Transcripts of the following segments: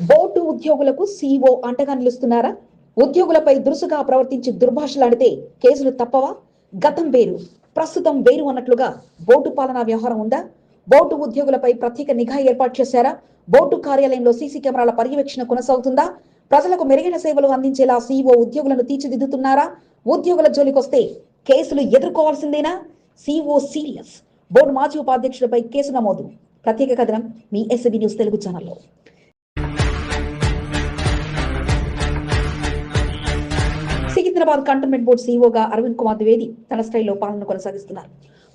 Board ఉద్యోగులకు CEO అంటగా నిలుస్తున్నారా? ఉద్యోగులపై దురుసుగా ప్రవర్తించి దుర్భాషలాడితే కేసులు తప్పవా? గతం వేరు, ప్రస్తుతం వేరు అన్నట్లుగా బోర్డు పాలనా వ్యవహారం ఉందా? బోర్డు ఉద్యోగులపై ప్రత్యేక నిఘా ఏర్పాటు చేశారా? బోర్డు కార్యాలయంలో సీసీ కెమెరాల పర్యవేక్షణ కొనసాగుతుందా? ప్రజలకు మెరుగైన సేవలు అందించేలా సీఈఓ ఉద్యోగులను తీర్చిదిద్దుతున్నారా? ఉద్యోగుల జోలికొస్తే కేసులు ఎదుర్కోవాల్సిందేనా? సీఈఓ సీరియస్, బోర్డు మాజీ ఉపాధ్యక్షులపై కేసు నమోదు. ప్రత్యేక కథనం మీ ఎస్బీ న్యూస్ తెలుగు ఛానల్లో. సికింద్రాబాద్ కంటోన్మెంట్ బోర్డు సీఈఓగా అరవింద్ కుమార్ ద్వివేది తన స్థాయిలో పాలన కొనసాగిస్తున్నారు.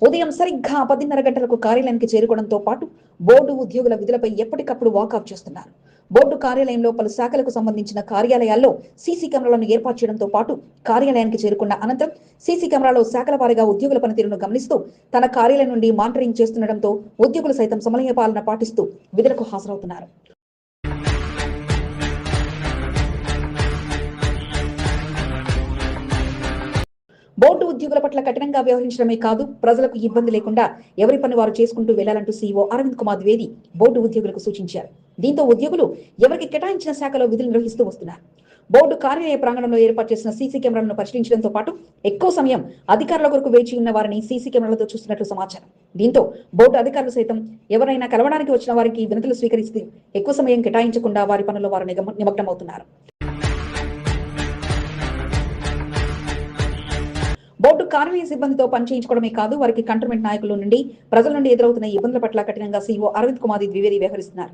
ఉదయం సరిగ్గా 10:30 గంటలకు కార్యాలయానికి చేరుకోవడంతో పాటు బోర్డు ఉద్యోగుల విధులపై ఎప్పటికప్పుడు వాకౌట్ చేస్తున్నారు. బోర్డు కార్యాలయంలో పలు శాఖలకు సంబంధించిన కార్యాలయాల్లో సీసీ కెమెరాలను ఏర్పాటు చేయడంతో పాటు కార్యాలయానికి చేరుకున్న అనంతరం సీసీ కెమెరాలో శాఖల వారీగా ఉద్యోగుల పనితీరును గమనిస్తూ తన కార్యాలయం నుండి మానిటరింగ్ చేస్తుండటంతో ఉద్యోగులు సైతం సమన్వయ పాలన పాటిస్తూ విధులకు హాజరవుతున్నారు. బోర్డు ఉద్యోగుల పట్ల కఠినంగా వ్యవహరించడమే కాదు, ప్రజలకు ఇబ్బంది లేకుండా ఎవరి పని వారు చేసుకుంటూ వెళ్లాలంటూ సీఈఓ అరవింద్ కుమార్ ద్వివేది బోర్డు ఉద్యోగులకు సూచించారు. దీంతో ఉద్యోగులు ఎవరికి కేటాయించిన శాఖలో విధులు నిర్వహిస్తూ వస్తున్నారు. బోర్డు కార్యాలయ ప్రాంగణంలో ఏర్పాటు చేసిన సీసీ కెమెరాలను పరిశీలించడంతో పాటు ఎక్కువ సమయం అధికారుల కొరకు వేచి ఉన్న వారిని సీసీ కెమెరాలతో చూస్తున్నట్లు సమాచారం. దీంతో బోర్డు అధికారులు సైతం ఎవరైనా కలవడానికి వచ్చిన వారికి వినతులు స్వీకరిస్తూ ఎక్కువ సమయం కేటాయించకుండా వారి పనుల్లో వారు నిమగ్నమవుతున్నారు. బోర్డు కార్యాలయ సిబ్బందితో పనిచేయించుకోవడమే కాదు, వారికి కంటోన్మెంట్ నాయకుల నుండి ప్రజల నుండి ఎదురవుతున్న ఇబ్బందుల పట్ల కఠినంగా సీఈఓ అరవింద్ కుమార్ ద్వివేది వ్యవహరిస్తున్నారు.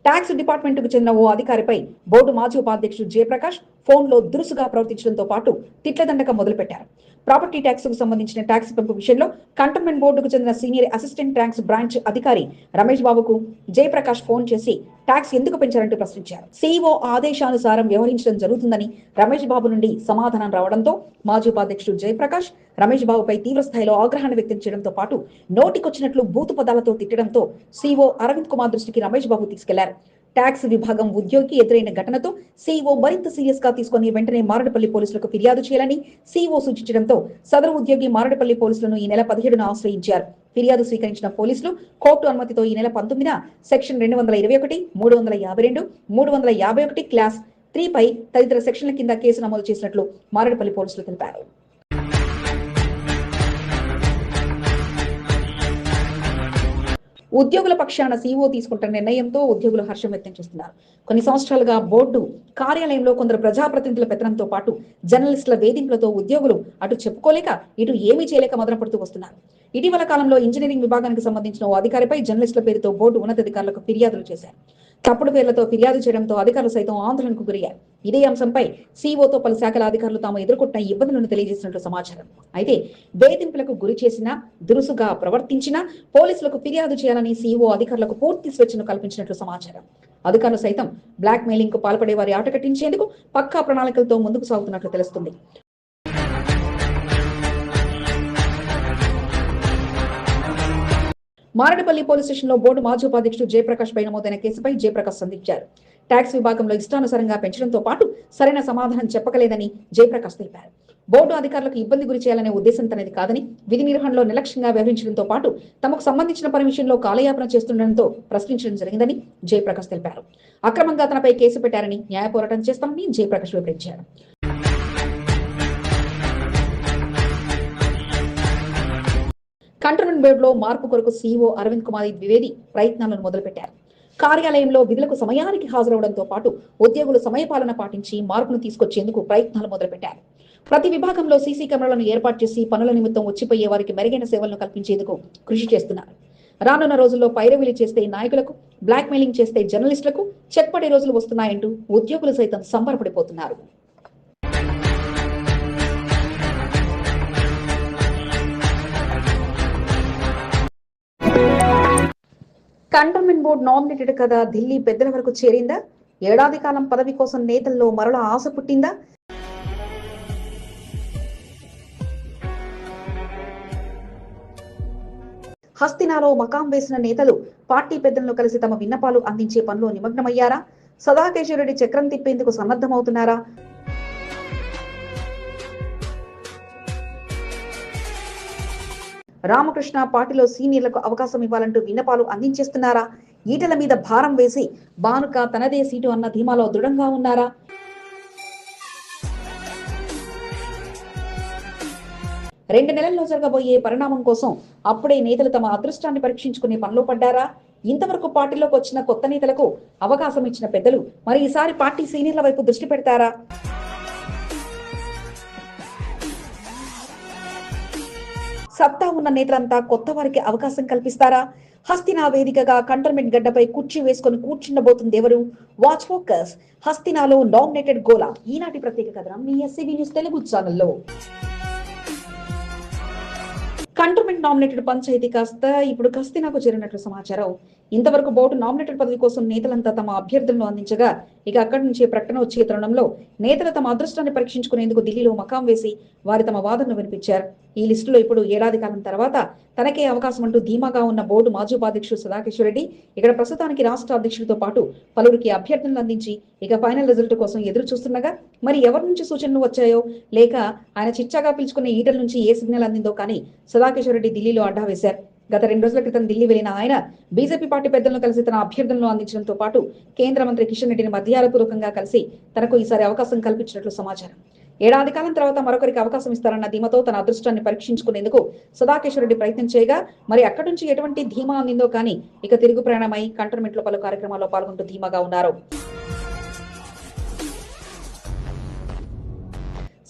ట్యాక్స్ డిపార్ట్మెంట్ కు చెందిన ఓ అధికారిపై బోర్డు మాజీ ఉపాధ్యక్షుడు జయప్రకాష్ ఫోన్లో దురుసుగా ప్రవర్తించడంతో పాటు తిట్లదండకం మొదలుపెట్టారు. ప్రాపర్టీ ట్యాక్స్ కు సంబంధించిన ట్యాక్స్ పెంపు విషయంలో కంటోన్మెంట్ బోర్డుకు చెందిన సీనియర్ అసిస్టెంట్ ట్యాక్స్ బ్రాంచ్ అధికారి రమేష్ బాబుకు జయప్రకాష్ ఫోన్ చేసి ట్యాక్స్ ఎందుకు పెంచారంటూ ప్రశ్నించారు. సీఈఓ ఆదేశానుసారం వ్యవహరించడం జరుగుతుందని రమేష్ బాబు నుండి సమాధానం రావడంతో మాజీ ఉపాధ్యక్షుడు జయప్రకాష్ రమేష్ బాబుపై తీవ్ర స్థాయిలో ఆగ్రహాన్ని వ్యక్తం చేయడంతో పాటు నోటికొచ్చినట్లు బూతు పదాలతో తిట్టడంతో సీఈఓ అరవింద్ కుమార్ దృష్టికి రమేష్ బాబు తీసుకెళ్లారు. ట్యాక్స్ విభాగం ఉద్యోగి ఎదురైన ఘటనతో సీఈఓ మరింత సీరియస్ గా తీసుకుని వెంటనే మారడపల్లి పోలీసులకు ఫిర్యాదు చేయాలని సీఈఓ సూచించడంతో సదరు ఉద్యోగి మారడపల్లి పోలీసులను ఈ నెల 17న ఆశ్రయించారు. ఫిర్యాదు స్వీకరించిన పోలీసులు కోర్టు అనుమతితో ఈ నెల 19న సెక్షన్ 221, 352, 351 క్లాస్ 3 పై తదితర సెక్షన్ల కింద కేసు నమోదు చేసినట్లు మారడపల్లి పోలీసులు తెలిపారు. ఉద్యోగుల పక్షాన సీఈఓ తీసుకుంటున్న నిర్ణయంతో ఉద్యోగులు హర్షం వ్యక్తం చేస్తున్నారు. కొన్ని సంవత్సరాలుగా బోర్డు కార్యాలయంలో కొందరు ప్రజాప్రతినిధుల పెత్తనంతో పాటు జర్నలిస్టుల వేధింపులతో ఉద్యోగులు అటు చెప్పుకోలేక ఇటు ఏమీ చేయలేక మదనపడుతూ వస్తున్నారు. ఇటీవల కాలంలో ఇంజనీరింగ్ విభాగానికి సంబంధించిన ఓ అధికారిపై జర్నలిస్టుల పేరుతో బోర్డు ఉన్నతాధికారులకు ఫిర్యాదులు చేశారు. తప్పుడు పేర్లతో ఫిర్యాదు చేయడంతో అధికారులు సైతం ఆందోళనకు గురయ్యారు. ఇదే అంశంపై సీఈఓతో పలు శాఖల అధికారులు తాము ఎదుర్కొంటున్న ఇబ్బందులను తెలియజేసినట్లు సమాచారం. అయితే వేధింపులకు గురి చేసినా, దురుసుగా ప్రవర్తించినా పోలీసులకు ఫిర్యాదు చేయాలని సీఈఓ అధికారులకు పూర్తి స్వేచ్ఛను కల్పించినట్లు సమాచారం. అధికారులు సైతం బ్లాక్ మెయిలింగ్ కు పాల్పడే వారి ఆట కట్టించేందుకు పక్కా ప్రణాళికలతో ముందుకు సాగుతున్నట్లు తెలుస్తుంది. మారడపల్లి పోలీస్ స్టేషన్ లో బోర్డు మాజీ ఉపాధ్యక్షుడు జయప్రకాష్ పై నమోదైన కేసుపై జయప్రకాష్ స్పందించారు. ట్యాక్స్ విభాగంలో ఇష్టానుసారంగా పెంచడంతో పాటు సరైన సమాధానం చెప్పకలేదని జయప్రకాష్ తెలిపారు. బోర్డు అధికారులకు ఇబ్బంది గురి చేయాలనే ఉద్దేశం తనది కాదని, విధి నిర్వహణలో నిర్లక్ష్యంగా వ్యవహరించడంతో పాటు తమకు సంబంధించిన పని విషయంలో కాలయాపన చేస్తుండటంతో ప్రశ్నించడం జరిగిందని జయప్రకాష్ తెలిపారు. అక్రమంగా తనపై కేసు పెట్టారని, న్యాయ పోరాటం చేస్తామని జయప్రకాష్ వివరించారు. కంటోన్మెంట్ బోర్డులో మార్పు కొరకు సీఈఓ అరవింద్ కుమార్ ద్వివేది ప్రయత్నాలను మొదలుపెట్టారు. కార్యాలయంలో విధులకు సమయానికి హాజరవడంతో పాటు ఉద్యోగులు సమయపాలన పాటించి మార్పును తీసుకొచ్చేందుకు ప్రయత్నాలు మొదలుపెట్టారు. ప్రతి విభాగంలో సీసీ కెమెరాలను ఏర్పాటు చేసి పనుల నిమిత్తం వచ్చిపోయే వారికి మెరుగైన సేవలను కల్పించేందుకు కృషి చేస్తున్నారు. రానున్న రోజుల్లో పైరవీలు చేస్తే నాయకులకు, బ్లాక్ మెయిలింగ్ చేస్తే జర్నలిస్టులకు చెక్ పడే రోజులు వస్తున్నాయంటూ ఉద్యోగులు సైతం సంబరపడిపోతున్నారు. కంటోన్మెంట్ బోర్డు నామినేటెడ్ కథ ఢిల్లీ పెద్దల వరకు చేరిందా? ఏడాది కాలం పదవి కోసం నేతల్లో మరల ఆశ పుట్టిందా? హస్తినాలో మకాం వేసిన నేతలు పార్టీ పెద్దలను కలిసి తమ విన్నపాలు అందించే పనిలో నిమగ్నమయ్యారా? సదాకేశ్వరరెడ్డి చక్రం తిప్పేందుకు సన్నద్ధమవుతున్నారా? రామకృష్ణ పార్టీలో సీనియర్లకు అవకాశం ఇవ్వాలంటూ విన్నపాలు అందించేస్తున్నారా? ఈటల మీద భారం వేసి బానుక తనదే సీటు అన్న ధీమాలో దృఢంగా ఉన్నారా? 2 నెలల్లో జరగబోయే పరిణామం కోసం అప్పుడే నేతలు తమ అదృష్టాన్ని పరీక్షించుకునే పనిలో పడ్డారా? ఇంతవరకు పార్టీలోకి వచ్చిన కొత్త నేతలకు అవకాశం ఇచ్చిన పెద్దలు మరి ఈసారి పార్టీ సీనియర్ల వైపు దృష్టి పెడతారా? సత్తా ఉన్న నేతలంతా కొత్త వారికి అవకాశం కల్పిస్తారా? హస్తినా వేదికగా కంటోన్మెంట్ గడ్డపై కుర్చీ వేసుకొని కూర్చుండబోతుంది ఎవరు? Watch focus. హస్తినాలో నామినేటెడ్ గోలా. ఈనాటి ప్రత్యేక కథనం మీ ఎస్సీబీ న్యూస్ తెలుగు ఛానల్లో. కంటోన్మెంట్ నామినేటెడ్ పంచాయతీ కాస్త ఇప్పుడు కస్తినాకు చేరినట్లు సమాచారం. ఇంతవరకు బోర్డు నామినేటెడ్ పదవి కోసం నేతలంతా తమ అభ్యర్థులను అందించగా ఇక అక్కడి నుంచి ప్రకటన వచ్చే తరుణంలో నేతలు తమ అదృష్టాన్ని పరీక్షించుకునేందుకు ఢిల్లీలో మకాం వేసి వారి తమ వాదనను వినిపించారు. ఈ లిస్టులో ఇప్పుడు ఏడాది కాలం తర్వాత తనకే అవకాశం అంటూ ధీమాగా ఉన్న బోర్డు మాజీ ఉపాధ్యక్షుడు సదాకిషోర్ రెడ్డి ఇక్కడ ప్రస్తుతానికి రాష్ట్ర అధ్యక్షుడితో పాటు పలువురికి అభ్యర్థులను అందించి ఇక ఫైనల్ రిజల్ట్ కోసం ఎదురు చూస్తుండగా మరి ఎవరి నుంచి సూచనలు వచ్చాయో లేక ఆయన చిచ్చాగా పిలుచుకున్న ఈటల నుంచి ఏ సిగ్నల్ అందిందో కానీ సదాకిషోర్ రెడ్డి ఢిల్లీలో అడ్డా వేశారు. గత 2 రోజుల క్రితం ఢిల్లీ వెళ్లిన ఆయన బీజేపీ పార్టీ పెద్దలను కలిసి తన అభ్యర్థులను అందించడంతో పాటు కేంద్ర మంత్రి కిషన్ రెడ్డిని మధ్యాహ్నపూర్వకంగా కలిసి తనకు ఈసారి అవకాశం కల్పించినట్లు సమాచారం. ఏడాది కాలం తర్వాత మరొకరికి అవకాశం ఇస్తారన్న ధీమాతో తన అదృష్టాన్ని పరీక్షించుకునేందుకు సదాకిషోర్ రెడ్డి ప్రయత్నం చేయగా మరి అక్కడి నుంచి ఎటువంటి ధీమా అందిందో కానీ ఇక తిరుగు ప్రయాణమై కంటోన్మెంట్ లో పలు కార్యక్రమాల్లో పాల్గొంటూ ధీమాగా ఉన్నారు.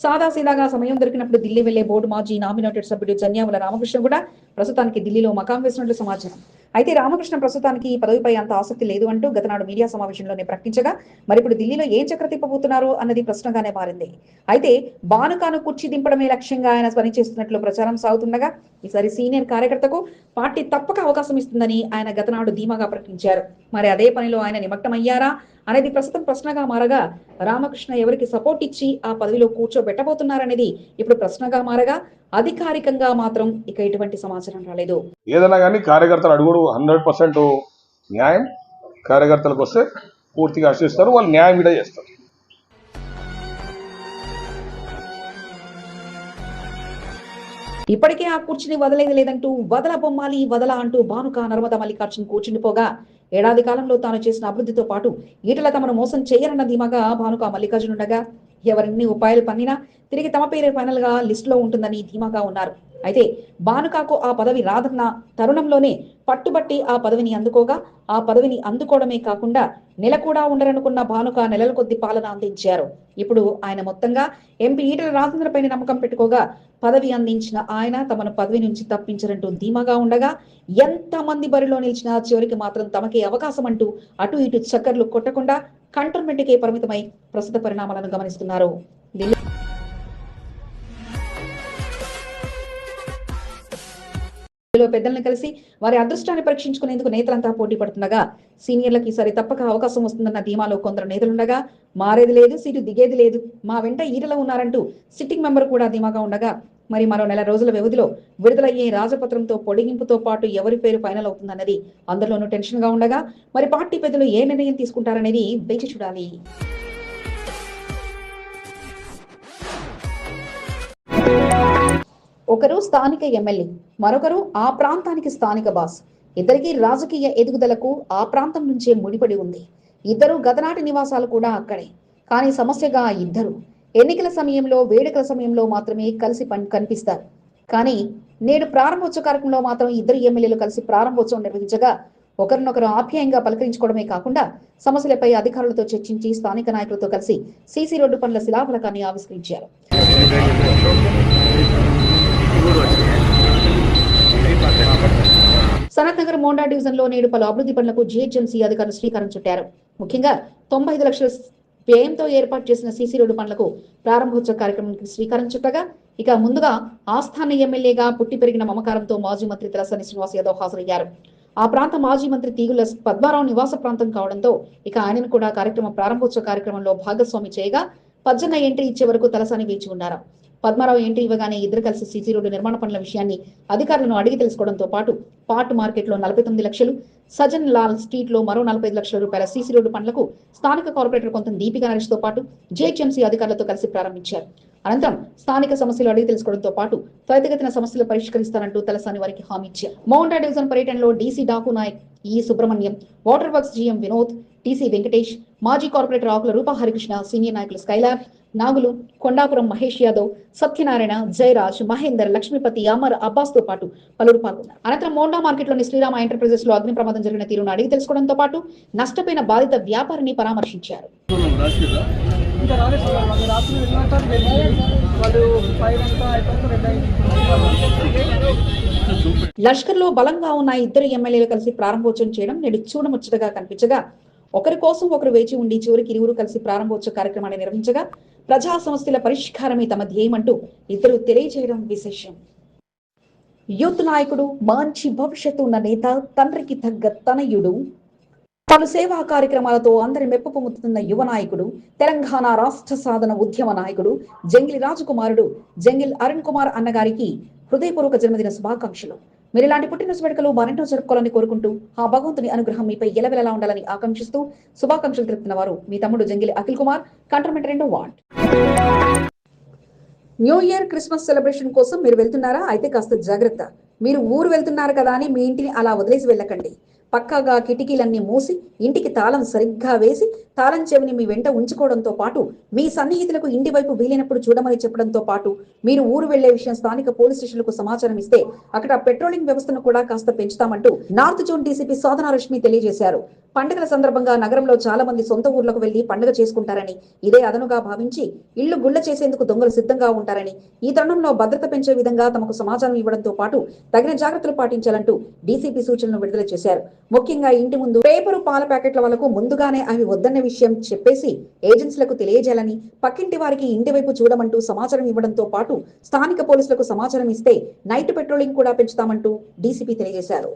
సాదాసీదాగా సమయం దొరికినప్పుడు ఢిల్లీ వెళ్లే బోర్డు మాజీ నామినేటెడ్ సభ్యుడు జన్యాముల రామకృష్ణ కూడా ప్రస్తుతానికి ఢిల్లీలో మకాం వేసినట్లు సమాచారం. అయితే రామకృష్ణ ప్రస్తుతానికి ఈ పదవిపై అంత ఆసక్తి లేదు అంటూ గతనాడు మీడియా సమావేశంలోనే ప్రకటించగా మరి ఇప్పుడు ఢిల్లీలో ఏం చక్ర తిప్పబోతున్నారు అన్నది ప్రశ్నగానే మారింది. అయితే బానుకాను కుర్చీ దింపడమే లక్ష్యంగా ఆయన పనిచేస్తున్నట్లు ప్రచారం సాగుతుండగా ఈసారి సీనియర్ కార్యకర్తకు పార్టీ తప్పక అవకాశం ఇస్తుందని ఆయన గతనాడు ధీమాగా ప్రకటించారు. మరి అదే పనిలో ఆయన నిమగ్నమయ్యారా అనేది ప్రస్తుతం ప్రశ్నగా మారగా రామకృష్ణ ఎవరికి సపోర్ట్ ఇచ్చి ఆ పదవిలో కూర్చోబెట్టబోతున్నారనేది ఇప్పుడు ప్రశ్నగా మారగా అధికారికంగా మాత్రం ఇక ఎటువంటి సమాచారం రాలేదు. ఏదైనా కానీ కార్యకర్తలు అడుగుడు 100% న్యాయం. కార్యకర్తలకు వస్తే పూర్తిగా ఆశిస్తారు, వాళ్ళు న్యాయం కూడా చేస్తారు. ఇప్పటికే ఆ కుర్చీని వదలేదు లేదంటూ వదల బొమ్మాలి వదల అంటూ బానుక నర్మదా మల్లికార్జున్ కూర్చుండిపోగా ఏడాది కాలంలో తాను చేసిన అభివృద్ధితో పాటు ఈటల తమను మోసం చేయరన్న ధీమాగా బానుక మల్లికార్జున్ ఉండగా ఎవరిన్ని ఉపాయాలు పన్నినా తిరిగి తమ పేరే ఫైనల్ గా లిస్ట్ లో ఉంటుందని ధీమాగా ఉన్నారు. అయితే బానుకాకు ఆ పదవి రాదన్న తరుణంలోనే పట్టుబట్టి ఆ పదవిని అందుకోగా ఆ పదవిని అందుకోవడమే కాకుండా నెల కూడా ఉండరనుకున్న బానుక నెలల కొద్ది పాలన అందించారు. ఇప్పుడు ఆయన మొత్తంగా ఎంపీ ఈటల రాజేంద్రపైన నమ్మకం పెట్టుకోగా పదవి అందించిన ఆయన తమను పదవి నుంచి తప్పించరంటూ ధీమాగా ఉండగా ఎంత మంది బరిలో నిలిచినా చివరికి మాత్రం తమకే అవకాశం అంటూ అటు ఇటు చక్కర్లు కొట్టకుండా కంటోన్మెంట్కే పరిమితమై ప్రస్తుత పరిణామాలను గమనిస్తున్నారు. పెద్దలను కలిసి వారి అదృష్టాన్ని పరీక్షించుకునేందుకు నేతలంతా పోటీ పడుతుండగా సీనియర్లకు ఈసారి తప్పక అవకాశం వస్తుందన్న ధీమాలో కొందరు నేతలుండగా మారేది లేదు, సీటు దిగేది లేదు, మా వెంట ఈటల ఉన్నారంటూ సిట్టింగ్ మెంబర్ కూడా ధీమాగా ఉండగా మరి మరో నెల రోజుల వ్యవధిలో విడుదలయ్యే రాజపత్రంతో పొడిగింపుతో పాటు ఎవరి పేరు ఫైనల్ అవుతుందన్నది అందరిలోనూ టెన్షన్ గా ఉండగా మరి పార్టీ పెద్దలు ఏ నిర్ణయం తీసుకుంటారనేది వేచి చూడాలి. ఒకరు స్థానిక ఎమ్మెల్యే, మరొకరు ఆ ప్రాంతానికి స్థానిక బాస్. ఇద్దరికి రాజకీయ ఎదుగుదలకు ఆ ప్రాంతం నుంచే ముడిపడి ఉంది. ఇద్దరు గతనాటి నివాసాలు కూడా అక్కడే. కానీ సమస్యగా ఇద్దరు ఎన్నికల సమయంలో వేడుకల సమయంలో మాత్రమే కలిసి కనిపిస్తారు. కానీ నేడు ప్రారంభోత్సవ కార్యక్రమంలో మాత్రం ఇద్దరు ఎమ్మెల్యేలు కలిసి ప్రారంభోత్సవం నిర్వహించగా ఒకరినొకరు ఆప్యాయంగా పలకరించుకోవడమే కాకుండా సమస్యలపై అధికారులతో చర్చించి స్థానిక నాయకులతో కలిసి సీసీ రోడ్డు పనుల శిలాఫలకాన్ని ఆవిష్కరించారు. సనత్ నగర్ మోండా డివిజన్ లో నేడు పలు అభివృద్ధి పనులకు జీహెచ్ఎంసీ అధికారులు శ్రీకారం చుట్టారు. ముఖ్యంగా 95 లక్షల వ్యయంతో ఏర్పాటు చేసిన సీసీ రోడ్డు పనులకు ప్రారంభోత్సవ కార్యక్రమానికి శ్రీకారం చుట్టగా ఇక ముందుగా ఆస్థాన ఎమ్మెల్యేగా పుట్టి పెరిగిన మమకారంతో మాజీ మంత్రి తలసాని శ్రీనివాస్ యాదవ్ హాజరయ్యారు. ఆ ప్రాంత మాజీ మంత్రి తీగుల పద్మారావు నివాస ప్రాంతం కావడంతో ఇక ఆయనను కూడా ప్రారంభోత్సవ కార్యక్రమంలో భాగస్వామి చేయగా పజ్జన్న ఎంట్రీ ఇచ్చే వరకు తలసాని వేచి ఉన్నారు. పద్మారావు ఎంట్రీ ఇవ్వగానే ఇద్దరు కలిసి సీసీ రోడ్డు నిర్మాణ పనుల విషయాన్ని అధికారులను అడిగి తెలుసుకోవడంతో పాటు పార్ట్ మార్కెట్ లో 49 లక్షలు, సజన్ లాల్ స్ట్రీట్ లో మరో 45 లక్షల రూపాయల సీసీ రోడ్డు పనులకు స్థానిక కార్పొరేటర్ కొంత దీపికా నరేష్ తో పాటు జీహెచ్ఎంసీ అధికారులతో కలిసి ప్రారంభించారు. అనంతరం స్థానిక సమస్యలు అడిగి తెలుసుకోవడంతో పాటు త్వరితగతిన సమస్యలు పరిష్కరిస్తారంటూ తలసాని వారికి హామీ ఇచ్చారు. మౌంటా డివిజన్ పర్యటనలో డీసీ డాకు నాయక్, ఈ Subrahmanyam, water works GM Vinod, TC Venkatesh, మాజీ కార్పొరేటర్ ఆకుల రూపా హరికృష్ణ, సీనియర్ నాయకులు స్కైలార్, నాగులు, కొండాపురం మహేష్ యాదవ్, సత్యనారాయణ, జయరాజ్, మహేందర్, లక్ష్మీపతి, అమర్, అబ్బాస్ తో పాటు పలువురు పాల్గొన్నారు. అనంతరం మోండా మార్కెట్లోని శ్రీరామ ఎంటర్ప్రైజెస్ లో అగ్ని ప్రమాదం జరిగిన తీరును అడిగి తెలుసుకోవడంతో పాటు నష్టపోయిన బాధిత వ్యాపారిని పరామర్శించారు. లష్కర్ లో బలంగా ఉన్న ఇద్దరు ఎమ్మెల్యేలు కలిసి ప్రారంభోత్సవం చేయడం నేడు చూడముచ్చటగా కనిపించగా, ఒకరి కోసం ఒకరు వేచి ఉండి చివరికి ఇరువురు కలిసి ప్రారంభోత్సవ కార్యక్రమాన్ని నిర్వహించగా ప్రజా సమస్యల పరిష్కారమే తమ ధ్యేయమంటూ ఇద్దరు తెలియజేయడం విశేషం. యూత్ నాయకుడు, మంచి భవిష్యత్తు ఉన్న నేత, తండ్రికి తగ్గ తనయుడు, పలు సేవా కార్యక్రమాలతో అందరి మెప్పు పొందుతున్న యువ నాయకుడు, తెలంగాణ రాష్ట్ర సాధన ఉద్యమ నాయకుడు జంగిలి రాజకుమారుడు జంగిల్ అరుణ్ కుమార్ అన్నగారికి హృదయపూర్వక జన్మదిన శుభాకాంక్షలు. మీరు ఇలాంటి పుట్టినరోజు వేడుకలు మరెన్నో జరుపుకోవాలని కోరుకుంటూ ఆ భగవంతుని అనుగ్రహం మీపై ఎలవెలలా ఉండాలని ఆకాంక్షిస్తూ శుభాకాంక్షలు తెలుపుతున్న వారు మీ తమ్ముడు జంగిలి అఖిల్ కుమార్, కంటోన్మెంట్ 2వ ward. New year, Christmas celebration కోసం మీరు వెళ్తున్నారా? అయితే కాస్త జాగ్రత్త. మీరు ఊరు వెళ్తున్నారు కదా అని మీ ఇంటిని అలా వదిలేసి వెళ్ళకండి. పక్కాగా కిటికీలన్నీ మూసి ఇంటికి తాళం సరిగ్గా వేసి తాళం చెవిని మీ వెంట ఉంచుకోవడంతో పాటు మీ సన్నిహితులకు ఇంటి వైపు వీలైనప్పుడు చూడమని చెప్పడంతో పాటు మీరు ఊరు వెళ్లే విషయం స్థానిక పోలీస్ స్టేషన్లకు సమాచారం ఇస్తే అక్కడ పెట్రోలింగ్ వ్యవస్థను కూడా కాస్త పెంచుతామంటూ నార్త్ జోన్ డీసీపీ సాధన రష్మి తెలియజేశారు. పండుగల సందర్భంగా నగరంలో చాలా మంది సొంత ఊర్లకు వెళ్లి పండుగ చేసుకుంటారని, ఇదే అదనుగా భావించి ఇళ్లు గుళ్ల చేసేందుకు దొంగలు సిద్ధంగా ఉంటారని, ఈ తరుణంలో భద్రత పెంచే విధంగా తమకు సమాచారం ఇవ్వడంతో పాటు తగిన జాగ్రత్తలు పాటించాలంటూ డీసీపీ సూచనలు విడుదల చేశారు. ముఖ్యంగా ఇంటి ముందు పేపరు, పాల ప్యాకెట్ల వరకు ముందుగానే అవి వద్దన్న విషయం చెప్పేసి ఏజెన్సీలకు తెలియజేయాలని, పక్కింటి వారికి ఇంటి వైపు చూడమంటూ సమాచారం ఇవ్వడంతో పాటు స్థానిక పోలీసులకు సమాచారం ఇస్తే నైట్ పెట్రోలింగ్ కూడా పెంచుతామంటూ డీసీపీ తెలియజేశారు.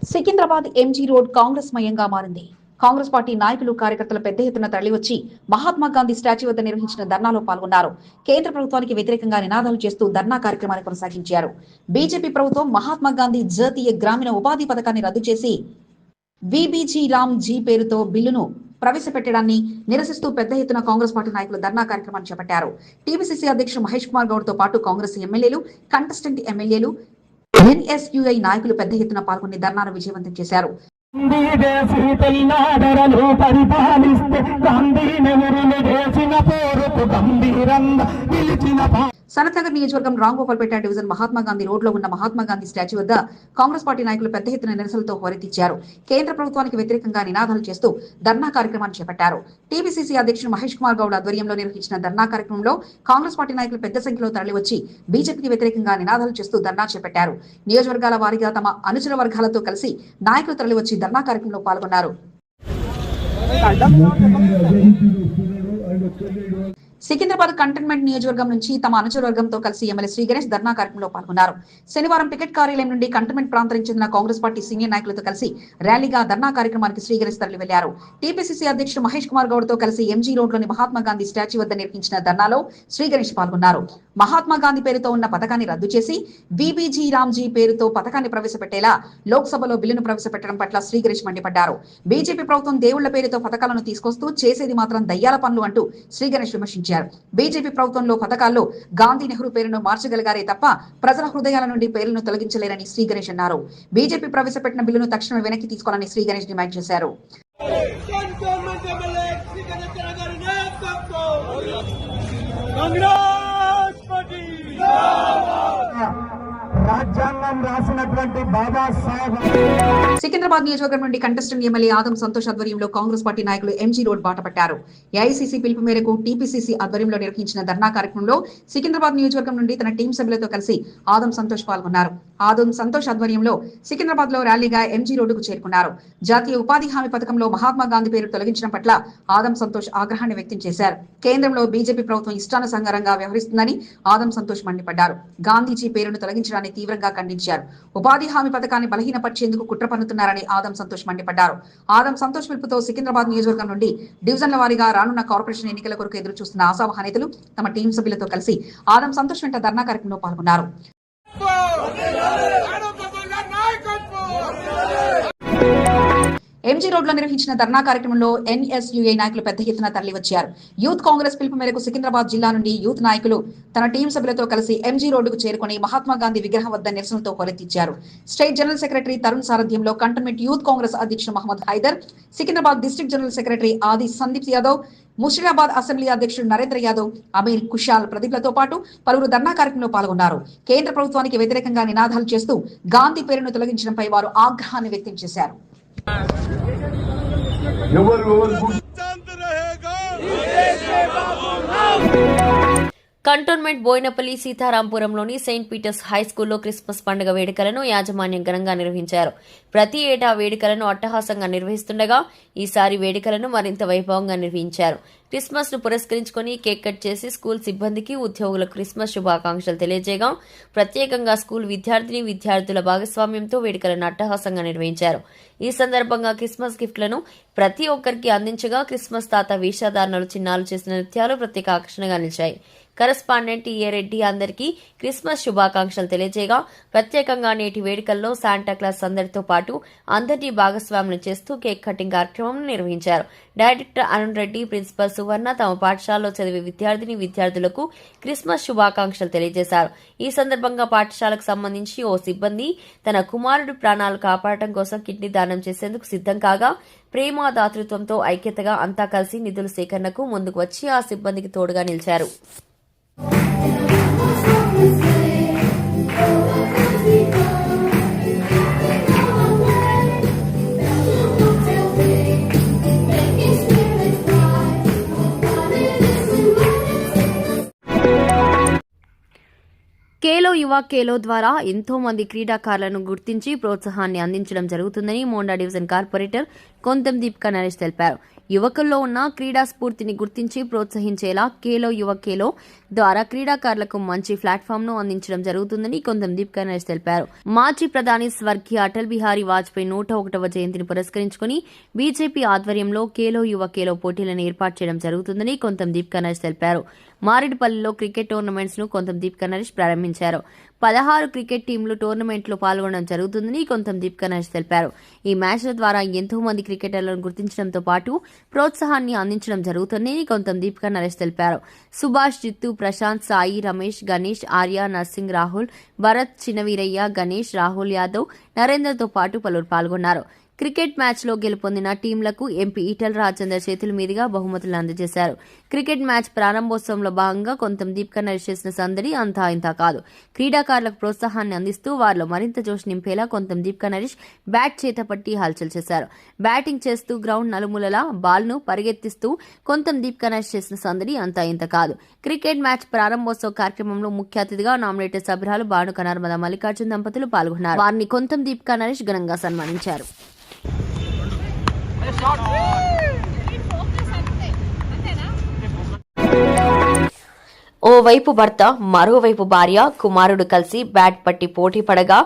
సికింద్రాబాద్ ఎంజీ రోడ్ కాంగ్రెస్ మయంగా మారింది. కాంగ్రెస్ పార్టీ నాయకులు, కార్యకర్తలు పెద్ద ఎత్తున తరలివచ్చి మహాత్మా గాంధీ స్టాచ్యూ వద్ద నిర్వహించిన ధర్నాలో పాల్గొన్నారు. కేంద్ర ప్రభుత్వానికి వ్యతిరేకంగా నినాదాలు చేస్తూ ధర్నా కార్యక్రమాన్ని కొనసాగించారు. బీజేపీ ప్రభుత్వం మహాత్మా గాంధీ జాతీయ గ్రామీణ ఉపాధి పథకాన్ని రద్దు చేసి విబీజీ రామ్ జీ పేరుతో బిల్లును ప్రవేశపెట్టడాన్ని నిరసిస్తూ పెద్ద ఎత్తున కాంగ్రెస్ పార్టీ నాయకులు ధర్నా కార్యక్రమాన్ని చేపట్టారు. టీపీసీసీ అధ్యక్షుడు మహేష్ కుమార్ గౌడ్ తో పాటు కాంగ్రెస్ ఎమ్మెల్యేలు, కంటెస్టెంట్ ఎమ్మెల్యేలు, ఎన్ఎస్యుఐ నాయకులు పెద్ద ఎత్తున పాల్గొని ధర్నాను విజయవంతం చేశారు. సనత్నగర్ నియోజకవర్గం రాంగోపాల్పేట డివిజన్ మహాత్మా గాంధీ రోడ్ లో ఉన్న మహాత్మా గాంధీ స్టాచ్యూ వద్ద కాంగ్రెస్ పార్టీ నాయకులు పెద్ద ఎత్తున నిరసనలతో హోరెత్తిచ్చారు. కేంద్ర ప్రభుత్వానికి వ్యతిరేకంగా నినాదాలు చేస్తూ ధర్నా కార్యక్రమాన్ని చేపట్టారు. టీపీసీసీ అధ్యక్షుడు మహేష్ కుమార్ గౌడ్ ఆధ్వర్యంలో నిర్వహించిన ధర్నా కార్యక్రమంలో కాంగ్రెస్ పార్టీ నాయకులు పెద్ద సంఖ్యలో తరలివచ్చి బీజేపీకి వ్యతిరేకంగా నినాదాలు చేస్తూ ధర్నా చేపట్టారు. నియోజకవర్గాల వారీగా తమ అనుచర వర్గాలతో కలిసి నాయకులు తరలివచ్చి ధర్నా కార్యక్రమంలో పాల్గొన్నారు. సికింద్రాబాద్ కంటోన్మెంట్ నియోజకవర్గం నుంచి తమ అనుచరవర్గంతో కలిసి ఎమ్మెల్యే శ్రీ గణేష్ ధర్నా కార్యక్రమంలో పాల్గొన్నారు. శనివారం పికెట్ కార్యాలయం నుండి కంటోన్మెంట్ ప్రాంతానికి చెందిన కాంగ్రెస్ పార్టీ సీనియర్ నాయకులతో కలిసి ర్యాలీగా ధర్నా కార్యక్రమానికి శ్రీ గణేష్ తరలి వెళ్లారు. టీపీసీసీ అధ్యక్షుడు మహేష్ కుమార్ గౌడ్ తో కలిసి ఎంజీ రోడ్ లోని మహాత్మా గాంధీ స్టాచ్యూ వద్ద నిర్వహించిన ధర్నాలో శ్రీ గణేష్ పాల్గొన్నారు. మహాత్మా గాంధీ పేరుతో ఉన్న పథకాన్ని రద్దు చేసి విబీజీ రామ్జీ పేరుతో పథకాన్ని ప్రవేశపెట్టేలా లోక్సభలో బిల్లును ప్రవేశపెట్టడం పట్ల శ్రీ గణేష్ మండిపడ్డారు. బీజేపీ ప్రభుత్వం దేవుళ్ల పేరుతో పథకాలను తీసుకొస్తూ చేసేది మాత్రం దయ్యాల పనులు అంటూ శ్రీ గణేష్ విమర్శించారు. బీజేపీ ప్రభుత్వంలో పథకాల్లో గాంధీ, నెహ్రూ పేరును మార్చగలిగారే తప్ప ప్రజల హృదయాల నుండి పేర్లను తొలగించలేరని శ్రీ గణేష్ అన్నారు. బీజేపీ ప్రవేశపెట్టిన బిల్లును తక్షణమే వెనక్కి తీసుకోవాలని శ్రీ గణేష్ డిమాండ్ చేశారు. రాజ్యాంగం రాసినటువంటి బాబాసాహెబ్. సికింద్రాబాద్ నియోజకవర్గం నుండి కంటెస్టెంట్ ఎమ్మెల్యే ఆదం సంతోష్ ఆధ్వర్యంలో కాంగ్రెస్ పార్టీ నాయకులు ఎంజీ రోడ్ బాట పట్టారు. ఏఐసీసీ పిలుపు మేరకు టీపీసీసీ ఆధ్వర్యంలో నిర్వహించిన ధర్నా కార్యక్రమంలో సికింద్రాబాద్ నియోజకవర్గం నుండి తన టీం సభ్యులతో కలిసి ఆదం సంతోష్ పాల్గొన్నారు. ఆదం సంతోష్ ఆధ్వర్యంలో సికింద్రాబాద్ లో ర్యాలీగా ఎంజీ రోడ్డుకు చేరుకున్నారు. జాతీయ ఉపాధి హామీ పథకంలో మహాత్మా గాంధీ పేరు తొలగించడం పట్ల ఆదం సంతోష్ ఆగ్రహాన్ని వ్యక్తం చేశారు. కేంద్రంలో బీజేపీ ప్రభుత్వం ఇష్టానుసారంగా వ్యవహరిస్తుందని ఆదం సంతోష్ మండిపడ్డారు. గాంధీజీ పేరును తొలగించడాన్ని తీవ్రంగా ఖండించారు. ఉపాధి హామీ పథకాన్ని బలహీనపరిచేందుకు కుట్ర పన్నుతున్నారని ఆదం సంతోష్ మండిపడ్డారు. ఆదం సంతోష్ పిలుపుతో సికింద్రాబాద్ నియోజకవర్గం నుండి డివిజన్ల వారీగా రానున్న కార్పొరేషన్ ఎన్నికల కొరకు ఎదురు చూస్తున్న ఆశావహ నేతలు తమ టీం సభ్యులతో కలిసి ఆదం సంతోష్ వెంట ధర్నా కార్యక్రమంలో పాల్గొన్నారు. ఎంజీ రోడ్లో నిర్వహించిన ధర్నా కార్యక్రమంలో ఎన్ఎస్యుఐ నాయకులు పెద్ద ఎత్తున తరలివచ్చారు. యూత్ కాంగ్రెస్ పిలుపు మేరకు సికింద్రాబాద్ జిల్లా నుండి యూత్ నాయకులు తన టీం సభ్యులతో కలిసి ఎంజీ రోడ్డుకు చేరుకుని మహాత్మా గాంధీ విగ్రహం వద్ద నిరసనతో హోరెత్తించారు. స్టేట్ జనరల్ సెక్రటరీ తరుణ్ సారథ్యంలో కంటోన్మెంట్ యూత్ కాంగ్రెస్ అధ్యక్షుడు Mohammed Haider, Secunderabad district general secretary Adi Sandeep Yadav, Musheerabad assembly అధ్యక్షుడు నరేంద్ర యాదవ్, అమీర్ కుషాల్ ప్రదీప్లతో పాటు పలువురు ధర్నా కార్యక్రమంలో పాల్గొన్నారు. కేంద్ర ప్రభుత్వానికి వ్యతిరేకంగా నినాదాలు చేస్తూ గాంధీ పేరును తొలగించడంపై వారు ఆగ్రహాన్ని వ్యక్తం చేశారు. కంటోన్మెంట్ బోయినపల్లి సీతారాంపురంలోని సెయింట్ పీటర్స్ హై స్కూల్లో క్రిస్మస్ పండుగ వేడుకలను యాజమాన్యం ఘనంగా నిర్వహించారు. ప్రతి ఏటా వేడుకలను అట్టహాసంగా నిర్వహిస్తుండగా ఈసారి వేడుకలను మరింత వైభవంగా నిర్వహించారు. క్రిస్మస్ ను పురస్కరించుకుని కేక్ కట్ చేసి స్కూల్ సిబ్బందికి, ఉద్యోగులకు క్రిస్మస్ శుభాకాంక్షలు తెలియజేయగా ప్రత్యేకంగా స్కూల్ విద్యార్థుల భాగస్వామ్యంతో వేడుకలను అట్టహాసంగా నిర్వహించారు. ఈ సందర్భంగా క్రిస్మస్ గిఫ్ట్లను ప్రతి ఒక్కరికి అందించగా క్రిస్మస్ తాత వేషధారణలు, చిన్నాలు చేసిన నృత్యాలు ప్రత్యేక ఆకర్షణగా నిలిచాయి. కరెస్పాండెంట్ ఏ రెడ్డి అందరికీ క్రిస్మస్ శుభాకాంక్షలు తెలియజేయగా ప్రత్యేకంగా నేటి వేడుకల్లో శాంటాక్లాస్ అందరితో పాటు అందరినీ భాగస్వామ్యం చేస్తూ కేక్ కటింగ్ కార్యక్రమం నిర్వహించారు. డైరెక్టర్ అరుణ్ రెడ్డి, ప్రిన్సిపల్ సువర్ణ తమ పాఠశాలలో చదివే విద్యార్థులకు క్రిస్మస్ శుభాకాంక్షలు తెలియజేశారు. ఈ సందర్భంగా పాఠశాలకు సంబంధించి ఓ సిబ్బంది తన కుమారుడు ప్రాణాలు కాపాడటం కోసం కిడ్నీ దానం చేసేందుకు సిద్ధం కాగా ప్రేమ, దాతృత్వంతో ఐక్యతగా అంతా కలిసి నిధుల సేకరణకు ముందుకు వచ్చి ఆ సిబ్బందికి తోడుగా నిలిచారు. ఖేలో యువ ఖేలో ద్వారా ఎంతో మంది క్రీడాకారులను గుర్తించి ప్రోత్సాహాన్ని అందించడం జరుగుతుందని మోండా డివిజన్ కార్పొరేటర్ కొంతం దీపికా నరేష్ తెలిపారు. యువకుల్లో ఉన్న క్రీడా స్ఫూర్తిని గుర్తించి ప్రోత్సహించేలా ఖేలో యువ ఖేలో ద్వారా క్రీడాకారులకు మంచి ప్లాట్ఫామ్ ను అందించడం జరుగుతుందని కొంతం దీపికా నరేష్ తెలిపారు. మాజీ ప్రధాని స్వర్గీయ అటల్ బిహారీ వాజ్పేయి 101వ జయంతిని పురస్కరించుకుని బీజేపీ ఆధ్వర్యంలో ఖేలో యువ ఖేలో పోటీలను ఏర్పాటు చేయడం జరుగుతుందని కొంతం దీపికా నరేష్ తెలిపారు. మారేడుపల్లిలో క్రికెట్ టోర్నమెంట్స్ ను కొంతం దీపికా నరేష్ ప్రారంభించారు. 16 క్రికెట్ టీంలు టోర్నమెంట్లో పాల్గొనడం జరుగుతుందని కొంతం దీపికా నరేష్ తెలిపారు. ఈ మ్యాచ్ల ద్వారా ఎంతో మంది క్రికెటర్లను గుర్తించడంతో పాటు ప్రోత్సాహాన్ని అందించడం జరుగుతుందని కొంతం దీపికా నరేష్ తెలిపారు. సుభాష్, జిత్తు, ప్రశాంత్, సాయి, రమేష్, గణేష్, ఆర్య, నర్సింగ్, రాహుల్, భరత్, చిన్నవీరయ్య, గణేష్, రాహుల్ యాదవ్, నరేందర్తో పాటు పలువురు పాల్గొన్నారు. క్రికెట్ మ్యాచ్లో గెలుపొందిన టీంలకు ఎంపీ ఈటల రాజేందర్ చేతుల మీదుగా బహుమతులు అందజేశారు. క్రికెట్ మ్యాచ్ ప్రారంభోత్సవంలో భాగంగా కొంతం దీపికా నరేష్ చేసిన సందడి అంతా ఇంతా కాదు. క్రీడాకారులకు ప్రోత్సాహాన్ని అందిస్తూ వారిలో మరింత జోష్ నింపేలా కొంతం దీపికా నరేష్ బ్యాట్ చేతపట్టి హల్చల్ చేశారు. బ్యాటింగ్ చేస్తూ గ్రౌండ్ నలుమూలలా బాల్ను పరిగెత్తిస్తూ కొంతం దీపికా నరేష్ చేసిన సందడి అంతా ఇంత కాదు. క్రికెట్ మ్యాచ్ ప్రారంభోత్సవ కార్యక్రమంలో ముఖ్య అతిథిగా నామినేటెడ్ సభ్యురాలు భానుక నర్మదా మల్లికార్జున్ దంపతులు పాల్గొన్నారు. వారిని కొంతం దీపికా నరేష్ ఘనంగా సన్మానించారు. ఓవైపు భర్త, మరోవైపు భార్య, కుమారుడు కలిసి బ్యాట్ పట్టి పోటీ పడగా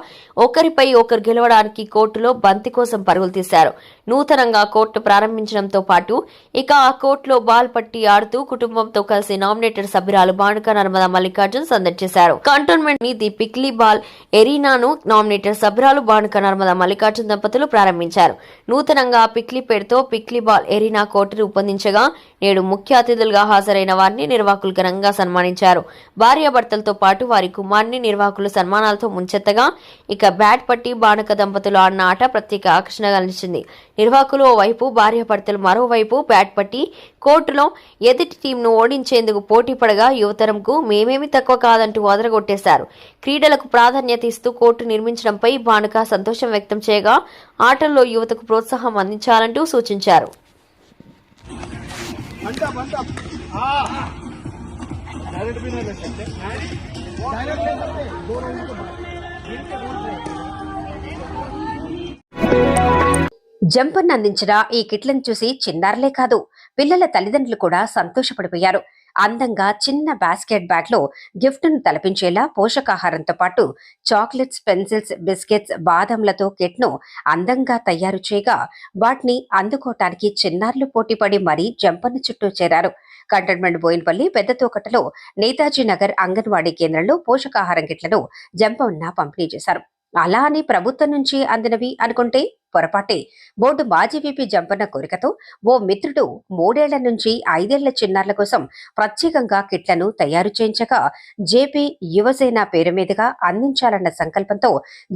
ఒకరిపై ఒకరు గెలవడానికి కోర్టులో బంతి కోసం పరుగులు తీశారు. నూతనంగా కోర్టు ప్రారంభించడంతో పాటు ఇక ఆ కోర్టులో బాల్ పట్టి ఆడుతూ కుటుంబంతో కలిసి నామినేటెడ్ సభ్యురాలు భానుక నర్మదా మల్లికార్జున్ సందడి చేశారు. కంటోన్మెంట్ ని ది పిక్లీ బాల్ ఎరీనాను నామినేటెడ్ సభ్యురాలు భానుక నర్మదా మల్లికార్జున్ దంపతులు ప్రారంభించారు. నూతనంగా పిక్లీ పేరుతో పిక్లీ బాల్ ఎరీనా కోర్టు రూపొందించగా నేడు ముఖ్య అతిథులుగా హాజరైన వారిని నిర్వాహకులు ఘనంగా సన్మానించారు. భార్యాభర్తలతో పాటు వారి కుమారుని నిర్వాహకులు సన్మానాలతో ముంచెత్తగా ఇక బ్యాట్ పట్టి భానుక దంపతులు ఆడిన ఆట ప్రత్యేక ఆకర్షణగా నిలిచింది. నిర్వాహకులు ఓవైపు, భార్యాభర్తలు మరోవైపు బ్యాట్ పట్టి కోర్టులో ఎదుటి టీంను ఓడించేందుకు పోటీ పడగా యువతరంకు మేమేమి తక్కువ కాదంటూ అదరగొట్టేశారు. క్రీడలకు ప్రాధాన్యత ఇస్తూ కోర్టు నిర్మించడంపై భానుక సంతోషం వ్యక్తం చేయగా ఆటల్లో యువతకు ప్రోత్సాహం అందించాలంటూ సూచించారు. జంపన్ అందించిన ఈ కిట్లను చూసి చిన్నారులే కాదు పిల్లల తల్లిదండ్రులు కూడా సంతోషపడిపోయారు. అందంగా చిన్న బాస్కెట్ బ్యాగ్ లో గిఫ్ట్ ను తలపించేలా పోషకాహారంతో పాటు చాక్లెట్స్, పెన్సిల్స్, బిస్కెట్స్, బాదంలతో కిట్ ను అందంగా తయారు చేయగా వాటిని అందుకోవటానికి చిన్నారులు పోటీపడి మరీ జంపన్ చుట్టూ చేరారు. కంటోన్మెంట్ బోయినపల్లి పెద్ద తోకటలో నేతాజీ నగర్ అంగన్వాడీ కేంద్రంలో పోషకాహారం కిట్లను జంపన్న పంపిణీ చేశారు. అలా అని ప్రభుత్వం నుంచి అందినవి అనుకుంటే పొరపాటే. బోర్డు మాజీ VP జంపన్న కోరికతో ఓ మిత్రుడు 3 ఏళ్ల నుంచి 5 ఏళ్ల చిన్నారుల కోసం ప్రత్యేకంగా కిట్లను తయారు చేయించగా జేపీ యువసేన పేరు మీదుగా అందించాలన్న సంకల్పంతో